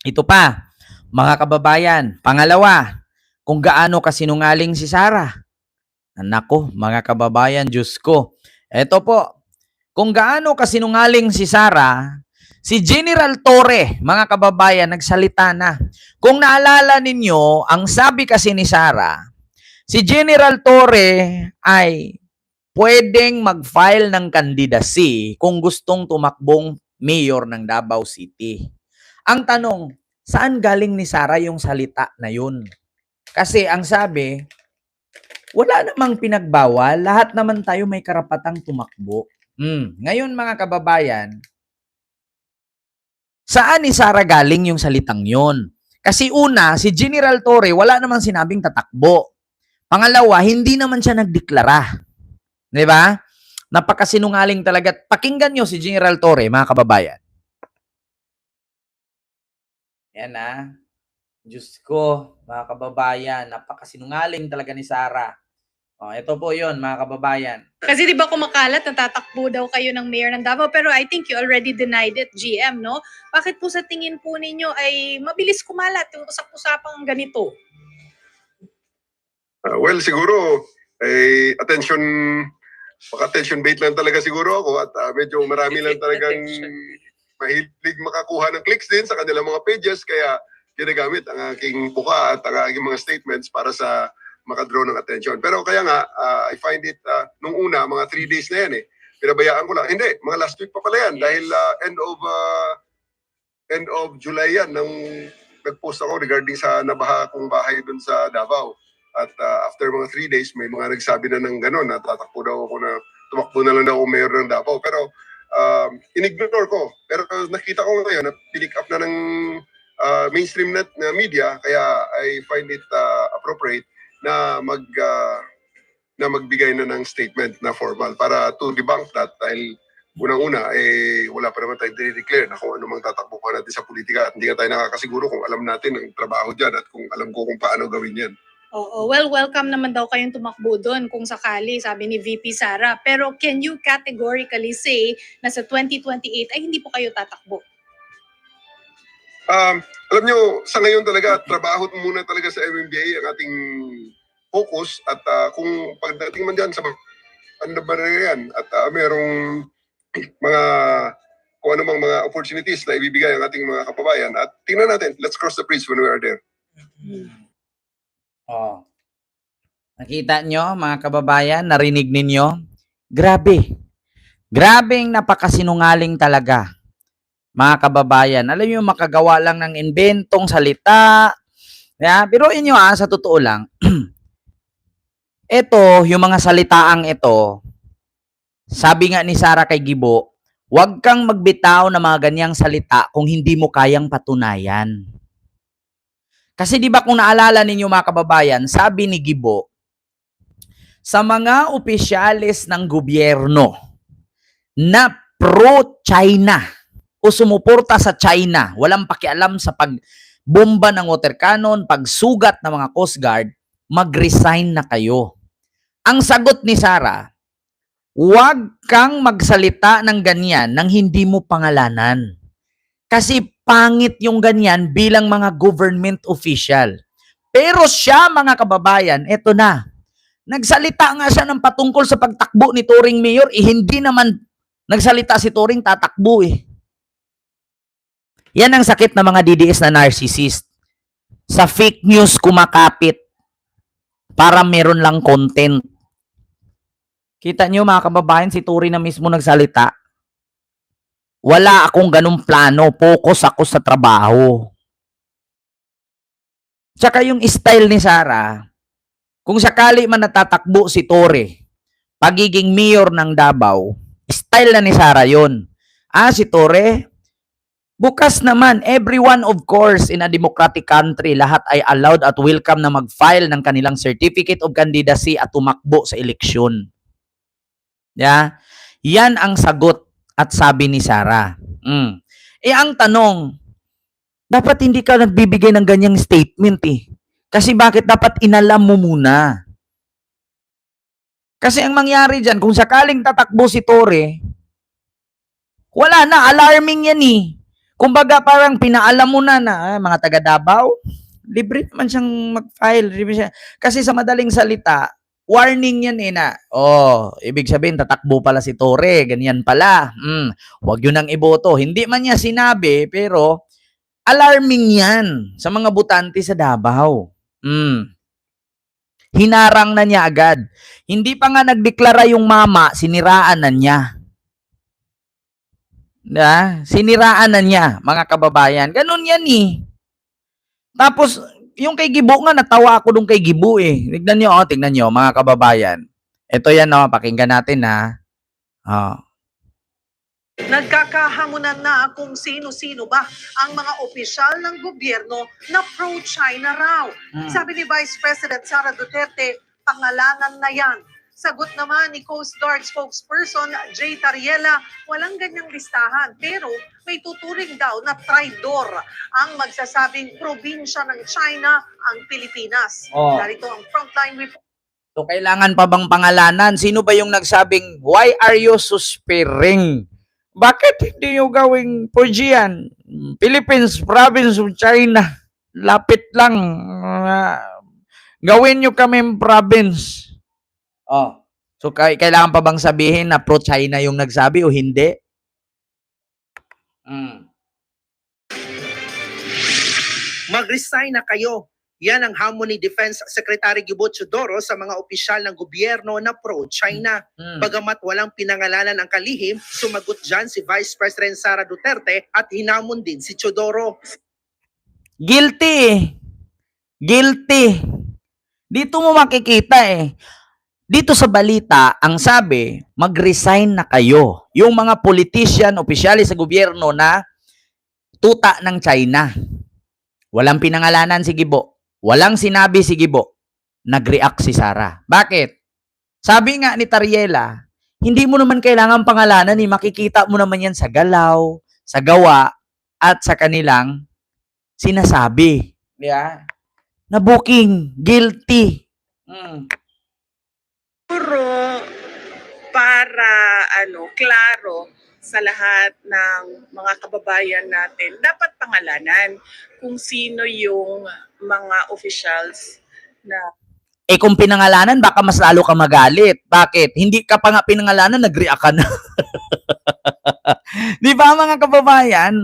Ito pa, mga kababayan, pangalawa, kung gaano kasinungaling si Sarah. Nako, mga kababayan, Diyos ko. Ito po, kung gaano kasinungaling si Sarah, si General Torre, mga kababayan, nagsalita na. Kung naalala ninyo, ang sabi kasi ni Sarah, si General Torre ay pwedeng mag-file ng candidacy kung gustong tumakbong mayor ng Davao City. Ang tanong, saan galing ni Sarah yung salita na yun? Kasi ang sabi, wala namang pinagbawal, lahat naman tayo may karapatang tumakbo. Ngayon mga kababayan, saan ni Sarah galing yung salitang yun? Kasi una, si General Torre wala namang sinabing tatakbo. Pangalawa, hindi naman siya nagdeklara. Di ba? Napakasinungaling talaga. Pakinggan nyo si General Torre, mga kababayan. Yan Diyos ko, mga kababayan, napakasinungaling talaga ni Sarah. Ito po yun, mga kababayan. Kasi di ba kumakalat, natatakbo daw kayo ng mayor ng Davao, pero I think you already denied it, GM, no? Bakit po sa tingin po ninyo ay mabilis kumalat yung usap-usapang ganito? Well, siguro, attention bait lang talaga siguro ako at medyo marami lang talagang mahilig makakuha ng clicks din sa kanilang mga pages kaya ginagamit ang aking buka at ang aking mga statements para sa makadraw ng attention. Pero kaya nga, I find it, nung una, mga 3 days na yan pinabayaan ko lang. Hindi, mga last week pa pala yan dahil end of July yan nang nag-post ako regarding sa nabaha kong bahay dun sa Davao. At after mga 3 days, may mga nagsabi na ng gano'n na tatakbo daw ako na tumakbo na lang daw ako mayor ng Davao. Pero in-ignore ko. Pero nakita ko ngayon na pinick up na ng mainstream net na media, kaya I find it appropriate na magbigay na ng statement na formal para to debunk that dahil unang-una, wala pa naman tayong dinideclare na kung ano mang tatakbo pa natin sa politika at hindi nga tayo nakakasiguro kung alam natin ang trabaho dyan at kung alam ko kung paano gawin yan. Oo, well, welcome naman daw kayong tumakbo doon kung sakali, sabi ni VP Sara. Pero can you categorically say na sa 2028 ay hindi po kayo tatakbo? Alam nyo, sa ngayon talaga, trabaho muna talaga sa MMDA ang ating focus at kung pagdating man dyan sa ano ba yan at merong mga kung ano mang mga opportunities na ibibigay ang ating mga kababayan at tingnan natin, let's cross the bridge when we are there. Nakita nyo, mga kababayan, narinig ninyo? Grabe. Grabeng napakasinungaling talaga. Mga kababayan, alam nyo, makagawa lang ng inventong salita. Biruin nyo sa totoo lang. Ito, yung mga salitaang ito, sabi nga ni Sarah kay Gibo, huwag kang magbitaw ng mga ganyang salita kung hindi mo kayang patunayan. Kasi di ba kung naalala ninyo mga kababayan, sabi ni Gibo, sa mga opisyalis ng gobyerno na pro-China o sumuporta sa China, walang pakialam sa pagbomba ng water cannon, pagsugat ng mga Coast Guard, mag-resign na kayo. Ang sagot ni Sarah, huwag kang magsalita ng ganyan nang hindi mo pangalanan. Kasi pangit yung ganyan bilang mga government official. Pero siya, mga kababayan, eto na. Nagsalita nga siya ng patungkol sa pagtakbo ni Turing Mayor, hindi naman nagsalita si Turing tatakbo Yan ang sakit ng mga DDS na narcissist. Sa fake news kumakapit para meron lang content. Kita nyo mga kababayan, si Turing na mismo nagsalita. Wala akong ganung plano, focus ako sa trabaho. Tsaka yung style ni Sarah, kung sakali man natatakbo si Torre, pagiging mayor ng Davao, style na ni Sarah yun. Si Torre, bukas naman, everyone of course in a democratic country, lahat ay allowed at welcome na mag-file ng kanilang certificate of candidacy at tumakbo sa eleksyon. Yan ang sagot at sabi ni Sarah. Ang tanong, dapat hindi ka nagbibigay ng ganyang statement Kasi bakit dapat inalam mo muna? Kasi ang mangyari dyan, kung sakaling tatakbo si Torre, wala na, alarming yan Kumbaga parang pinaalam mo na mga taga Davao, libre naman siyang mag-file. Libre siya. Kasi sa madaling salita, warning yan na, ibig sabihin, tatakbo pala si Torre, ganyan pala. Huwag yun ang iboto. Hindi man niya sinabi, pero alarming yan sa mga butante sa Davao. Hinarang na niya agad. Hindi pa nga nagdeklara yung mama, siniraan na niya. Siniraan na niya, mga kababayan. Ganun yan eh. Tapos, yung kay Gibo nga, natawa ako dun kay Gibo eh. Tignan nyo, mga kababayan. Ito yan, pakinggan natin ha. Nagkakahamunan na kung sino-sino ba ang mga opisyal ng gobyerno na pro-China raw. Sabi ni Vice President Sara Duterte, pangalanan na yan. Sagot naman ni Coast Guard spokesperson Jay Tariela, walang ganyang listahan. Pero may tuturing daw na traidor ang magsasabing probinsya ng China ang Pilipinas. Narito ang frontline report. So, kailangan pa bang pangalanan? Sino ba yung nagsabing, why are you suspiring? Bakit hindi nyo gawing Fujian? Philippines, province of China. Lapit lang. Gawin nyo kami province. So, kailangan pa bang sabihin na pro-China yung nagsabi o hindi? Mag-resign na kayo. Yan ang hamon ni Defense Secretary Gibo Teodoro sa mga opisyal ng gobyerno na pro-China. Bagamat walang pinangalanan ang kalihim, sumagot dyan si Vice President Sara Duterte at hinamon din si Teodoro. Guilty. Dito mo makikita Dito sa balita, ang sabi, mag-resign na kayo. Yung mga politician, opisyali sa gobyerno na tuta ng China. Walang pinangalanan si Gibo. Walang sinabi si Gibo. Nag-react si Sara. Bakit? Sabi nga ni Tariela, hindi mo naman kailangan pangalanan makikita mo naman yan sa galaw, sa gawa, at sa kanilang sinasabi. Na booking, guilty. Siguro para klaro sa lahat ng mga kababayan natin, dapat pangalanan kung sino yung mga officials na Kung pinangalanan, baka mas lalo ka magalit. Bakit? Hindi ka pa nga pinangalanan, nag-react ka na. Di ba mga kababayan?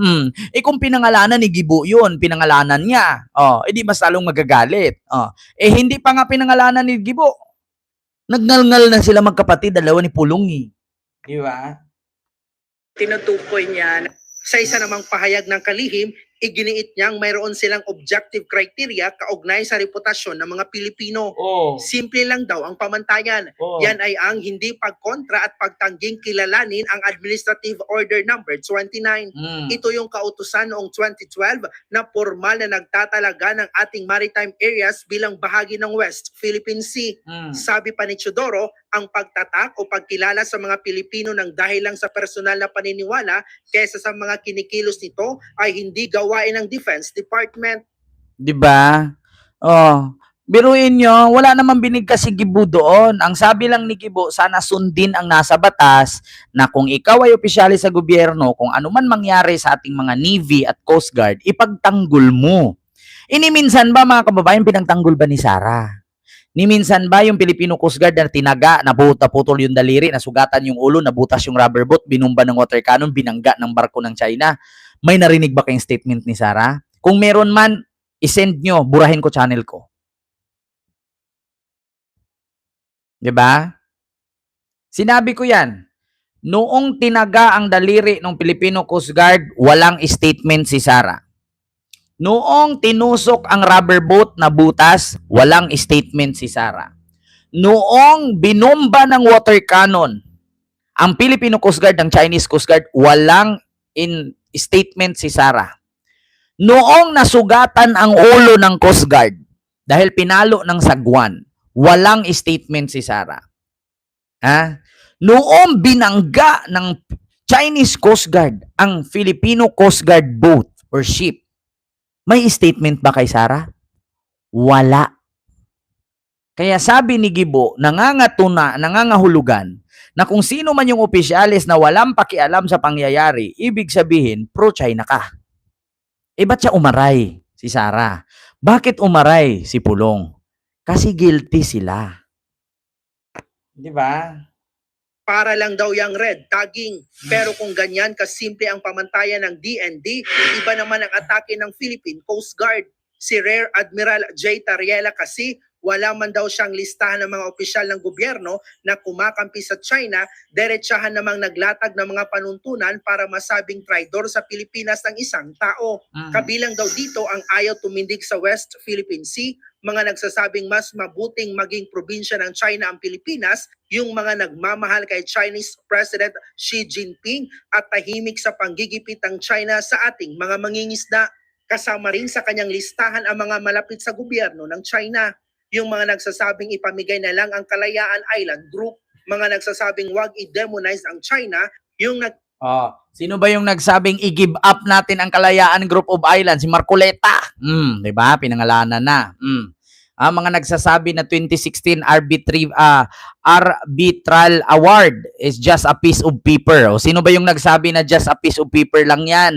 Kung pinangalanan ni Gibo yun, pinangalanan niya. Di mas lalong magagalit. Hindi pa nga pinangalanan ni Gibo. Nagngalngal na sila magkapatid, dalawa ni Pulong. Di ba? tinutukoy niya. Sa isa namang pahayag ng kalihim, iginiit niyang mayroon silang objective criteria kaugnay sa reputasyon ng mga Pilipino. Simple lang daw ang pamantayan. Yan ay ang hindi pagkontra at pagtangging kilalanin ang Administrative Order Number 29. Ito yung kautusan noong 2012 na formal na nagtatalaga ng ating maritime areas bilang bahagi ng West Philippine Sea. Sabi pa ni Teodoro, ang pagtatak o pagkilala sa mga Pilipino ng dahil lang sa personal na paniniwala kaysa sa mga kinikilos nito ay hindi gawain ng Defense Department. Diba? Biruin nyo, wala naman binigkas si Gibo doon. Ang sabi lang ni Gibo, sana sundin ang nasa batas na kung ikaw ay opisyali sa gobyerno, kung ano man mangyari sa ating mga Navy at Coast Guard, ipagtanggol mo. Minsan ba mga kababayan, pinagtanggol ba ni Sara? Minsan ba yung Filipino Coast Guard na tinaga, putol yung daliri, nasugatan yung ulo, nabutas yung rubber boat, binumba ng water cannon, binangga ng barko ng China? May narinig ba kayong statement ni Sara? Kung meron man, isend nyo, burahin ko channel ko. Diba? Sinabi ko yan. Noong tinaga ang daliri ng Filipino Coast Guard, walang statement si Sara. Noong tinusok ang rubber boat na butas, walang statement si Sara. Noong binomba ng water cannon, ang Filipino Coast Guard, ang Chinese Coast Guard, walang statement si Sara. Noong nasugatan ang ulo ng Coast Guard, dahil pinalo ng sagwan, walang statement si Sara. Noong binangga ng Chinese Coast Guard, ang Filipino Coast Guard boat or ship, may statement ba kay Sara? Wala. Kaya sabi ni Gibo, nangangahulugan, na kung sino man yung opisyalis na walang pakialam sa pangyayari, ibig sabihin, pro-China ka. ba't siya umaray si Sara? Bakit umaray si Pulong? Kasi guilty sila. Di ba? Para lang daw yung red tagging. Pero kung ganyan kasimple ang pamantayan ng DND, iba naman ang atake ng Philippine Coast Guard. Si Rear Admiral J. Tariela kasi wala man daw siyang listahan ng mga opisyal ng gobyerno na kumakampi sa China, diretsahan namang naglatag ng mga panuntunan para masabing traidor sa Pilipinas ng isang tao. Kabilang daw dito ang ayaw tumindig sa West Philippine Sea, mga nagsasabing mas mabuting maging probinsya ng China ang Pilipinas, yung mga nagmamahal kay Chinese President Xi Jinping at tahimik sa panggigipit ng China sa ating mga mangingisda. Kasama rin sa kanyang listahan ang mga malapit sa gobyerno ng China. Yung mga nagsasabing ipamigay na lang ang Kalayaan Island Group, mga nagsasabing wag i-demonize ang China, yung Sino ba yung nagsabing i-give up natin ang Kalayaan Group of Islands? Si Marcoleta. 'Di ba? Pinangalanan na. Mga nagsasabi na 2016 arbitral award is just a piece of paper. O sino ba yung nagsabi na just a piece of paper lang 'yan?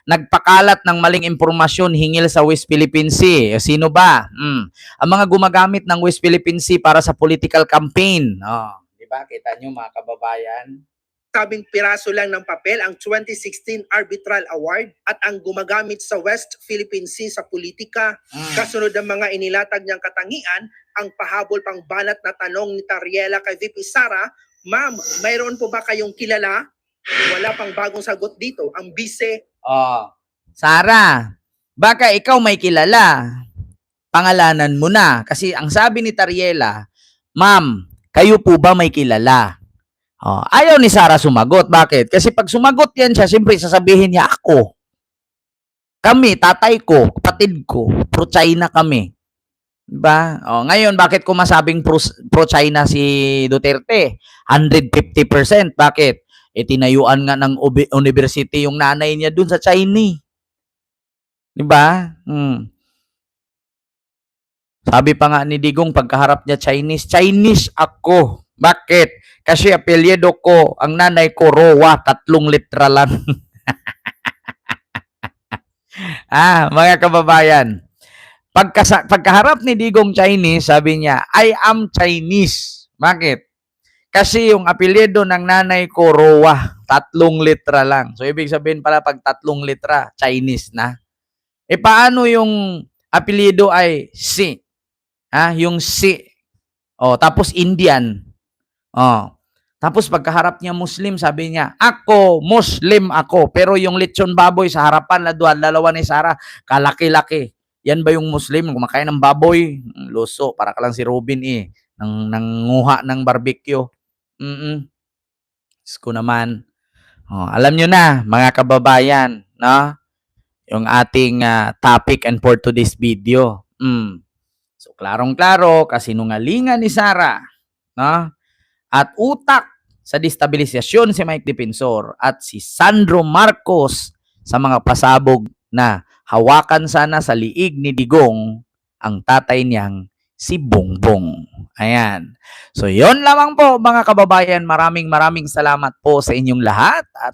Nagpakalat ng maling impormasyon hingil sa West Philippine Sea. Sino ba? Ang mga gumagamit ng West Philippine Sea para sa political campaign. Di ba? Kita nyo mga kababayan? sabing piraso lang ng papel ang 2016 Arbitral Award at ang gumagamit sa West Philippine Sea sa politika. Kasunod ng mga inilatag niyang katangian, ang pahabol pang banat na tanong ni Tariela kay VP Sara, "Ma'am, mayroon po ba kayong kilala?" Wala pang bagong sagot dito ang bise. Sara, baka ikaw may kilala. Pangalanan mo na. Kasi ang sabi ni Tariela, "Ma'am, kayo po ba may kilala?" Ayaw ni Sara sumagot. Bakit? Kasi pag sumagot yan siya, siyempre sasabihin niya, ako. Kami, tatay ko, kapatid ko, pro-China kami. Diba? Ngayon, bakit ko masabing pro-China si Duterte? 150%. Bakit? Tinayuan nga ng university yung nanay niya dun sa China. Diba? Sabi pa nga ni Digong, pagkaharap niya Chinese ako. Bakit? Kasi apelyido ko, ang nanay ko, Roa, 3 litra lang. Mga kababayan, pagkaharap ni Digong Chinese, sabi niya, I am Chinese. Bakit? Kasi yung apelyido ng nanay ko, Roa, 3 litra lang. So, ibig sabihin pala, pag 3 litra, Chinese na. Paano yung apelyido ay Si? Yung Si. Tapos Indian. Tapos pagkaharap niya Muslim, sabi niya, ako, Muslim ako. Pero yung lechon baboy sa harapan, dalawa ni Sara, kalaki-laki. Yan ba yung Muslim? Kumakain ng baboy? Luso, para ka lang si Robin nanguha ng barbecue. Ko naman. Alam nyo na, mga kababayan, no? Yung ating topic and for today's video. So, klarong-klaro, kasinungalingan ni Sara, no? At utak sa destabilisasyon si Mike Defensor at si Sandro Marcos sa mga pasabog na hawakan sana sa liig ni Digong ang tatay niyang si Bongbong. Ayan. So, yon lamang po mga kababayan. Maraming salamat po sa inyong lahat. At